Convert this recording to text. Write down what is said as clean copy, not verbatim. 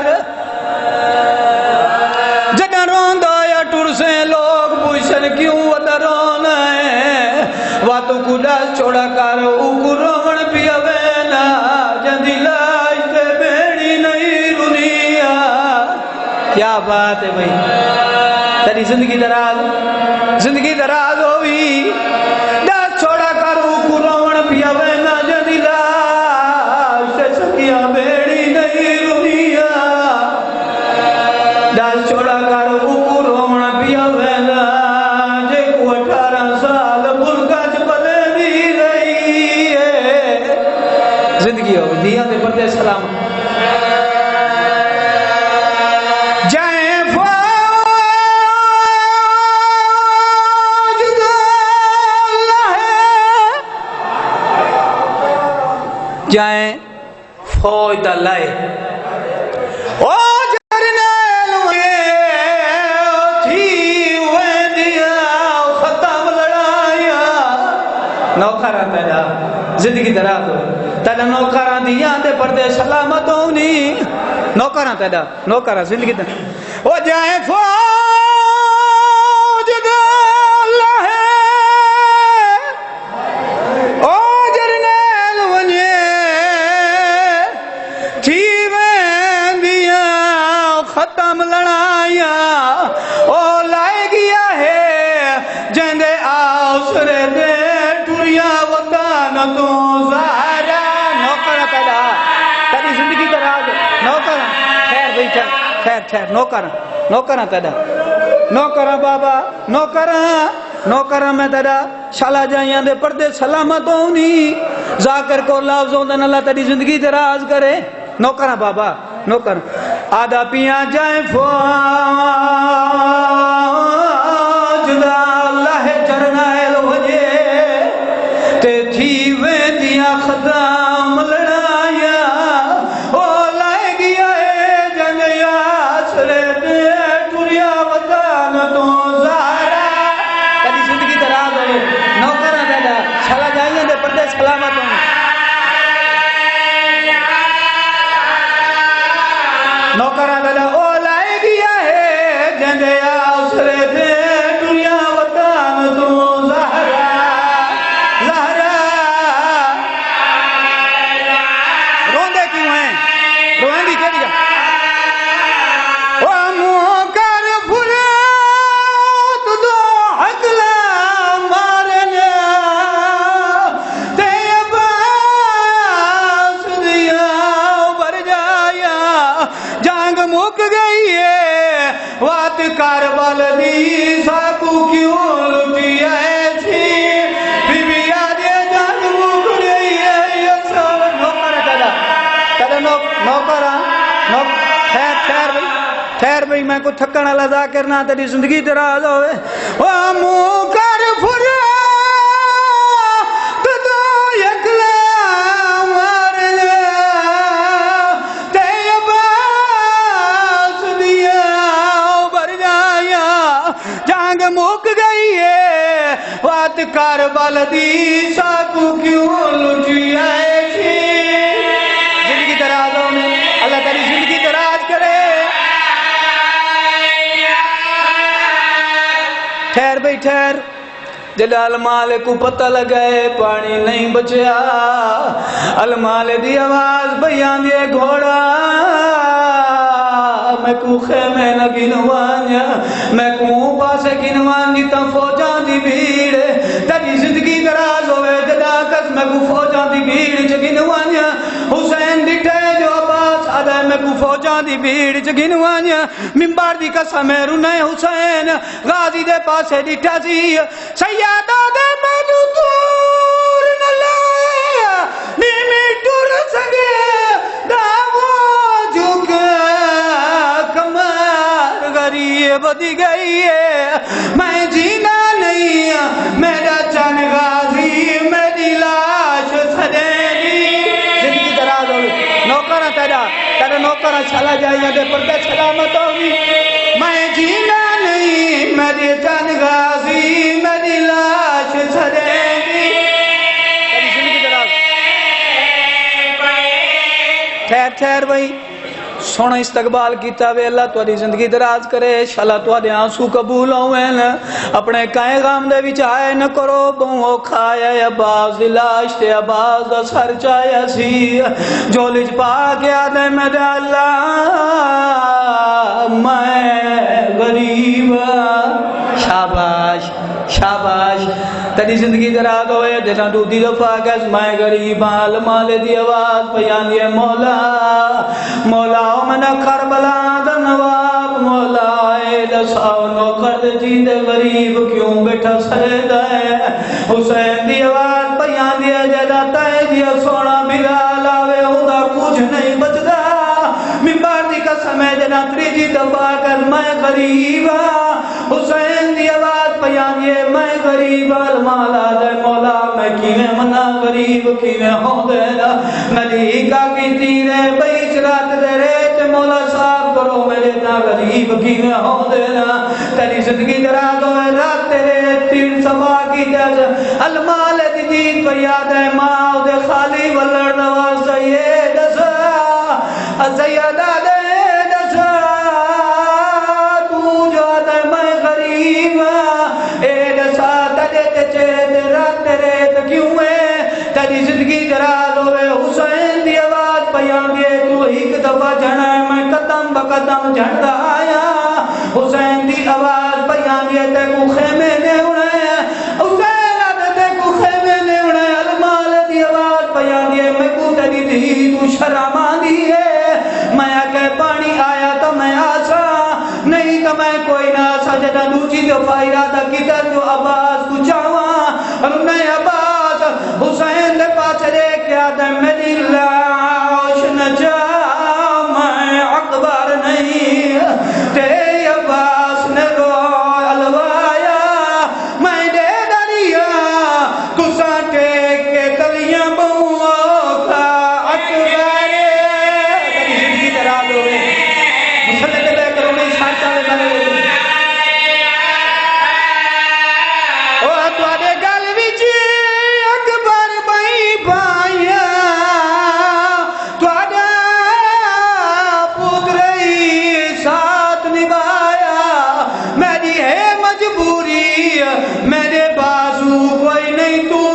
کر جڑا روندا یا ٹر سے لوگ پوچھن کیوں ودا رونا ہے واتو کو ڈال چھوڑا کر او کو روون پیا وینا جندی لاش تے بیڑی نہیں دنیا کیا بات ہے بھائی تیری زندگی دراز ہوئی ڈال چھوڑا کر او کو روون پیا وینا جندی لاش تے سکیا بیڑی نہیں دنیا ڈال چھوڑا کر او کو روون پیا وینا جے کو 18 سال ملکا چ بدے دی رہی ہے زندگی ہو دیا دے پردے سلام جائیں فوج دا لائے او جرنیل تھی ویندیا ختم لڑایا نوکران تیرا زندگی دراز ہو تیرا نوکران دیا دے پردے سلامت ہونی نوکران زندگی دراز او جائیں فوج دا لائے او ختم لڑایا او لائے گیا ہے جندے آسرے دے ٹوریا وطن تو زہرا نوکرہ پیدا تیری زندگی دراز نوکرہ خیر بیٹھا خیر نوکرہ پیدا نوکرہ بابا نوکرہ میں تیرا شالا جائیاں دے پردے سلامت ہونی ذاکر کو لفظوں دن اللہ تیری زندگی دراز کرے نوکرہ بابا نوکر آدھا پیاں جائیں فوج دا اللہ جرنیل وجے تے تھی ویندیاں ختم لڑایا او لائے گیا ہے جنیا سرے دے ٹوریا وطن تو زہرا کبھی زندگی دراز ہوئے نوکرہ دیدا چھلا جائیں دے پردے سلامت ہوں نوکران دادا او لائے گیا ہے جندے آسرے دے دنیا وطن تو زہرا روندے کیوں ہیں روئیں بھی کہہ دیا او موکر پھلات دو حقلا مارنا تے باس دیا بر جایا جانگ مک گئی ہے وات کاربل دی ساکو کیوں لٹی ایسی بی بی آدھے جانگ مک گئی ہے یہ سب نوکرہ تیرا نوکرہ خیر بھئی میں کو تھکن اللہ ذاکر نہ تیری زندگی دراز ہوئے وہ موکر پھرا جانگ مک گئی ہے وات کاربل دی ساکو کیوں لٹی ایسی زندگی درازوں میں اللہ تیری زندگی دراز کرے ٹھہر بھئی ٹھہر جل المال کو پتہ لگائے پانی نہیں بچیا المال دی آواز بیان دے گھوڑا میں کو خیمے نہ گنوانیا میں کو پاسے گنوانی تا فوجان دی بھیڑ تیری زندگی دراز ہوئے جداکت میں کو فوجان دی بھیڑ چ گنوانیا حسین ڈٹھے جو باس آدھے میں کو فوجان دی بھیڑ چ گنوانیا ممبار دی قسم ہے رونے حسین غازی دے پاسے ڈٹھا سی سیادہ دے میں جو دور نہ لایا نیمی ٹور سگے داو جھک کمار غریب دی گئی ہے میں جینا نہیں میرا چن غازی میری لاش سدیری زندگی دراز ہوئی نوکرہ تیرا نوکرہ چلا جائے دے پردے سلامت ہوگی میں جینا نہیں میری چن غازی میری لاش سدیری تیری زندگی دراز ٹھہر بھئی سونا استقبال کیتا وے اللہ تہاڈی زندگی دراز کرے انشاءاللہ تہاڈے آنسو قبول ہوئن اپنے کائیں غام دے وچ آئے نہ کرو بہو کھایا عباس دی لاش تے عباس دا سر چایا سی جھولی چ پا کے آدھے میں اللہ میں غریب شاباش شاباش تیری زندگی دراز ہوئے جیسا دوسری دفعہ کہس میں غریب آل مالے دی آواز پیان دیئے مولا مولا من کربلا دا نواب مولا اے دساؤ نوکر دے جیندے غریب کیوں بیٹھا سرے دائے حسین دی آواز پیان دیئے جیدہ تائے دیئے سونا بلال آوے ہودا کچھ نہیں بچدا ممبار دی قسم ہے جنا تریجی دفعہ کر میں غریب حسین دی آواز پیان دیئے میں غریب المالا دے مولا میں کیویں منا غریب کیویں ہو دے دا ملیکہ کی تیرے بیچ رات دے ریت مولا صاحب کرو میرے نا غریب کیویں ہو دے دا تیری زندگی دراز ہوئے رات تیرے تیر صفا کی جج المال دی دید پر یاد ہے ماں دے خالی ولڑ نواز سید دسا سیدہ دے دسا تو جو دے میں غریب اے دسا تجھے تجھے رات ریت کیوں ہے تیری زندگی دراز ہوئے حسین دی آواز پیان دیئے تو ایک دفعہ جھڑا ہے میں قدم بقدم جھڑتا آیا حسین دی آواز پیان دیئے تے کو خیمے نے اڑے حسین آدھے تے کو خیمے نے اڑے المال دی آواز پیان دیئے میں کو تیری دی تو شرمان دیئے میں آکے پانی آیا تو میں آسا نہیں تو میں کوئی نہ آسا جنا دوچی دفعہ ارادہ کی در جو عباس کو چاہواں اور میں عباس حسین دے پاس دے کیا دے میری لاش نہ جا میں اکبر نہیں تے عباس نے رو الوایا میں دے دریا کسا کے کلیاں بہوں کا اکبر زندگی دراز ہوئے مسلح دے بے کرونے سانچہ لے بنے میرے بازو کوئی نہیں تو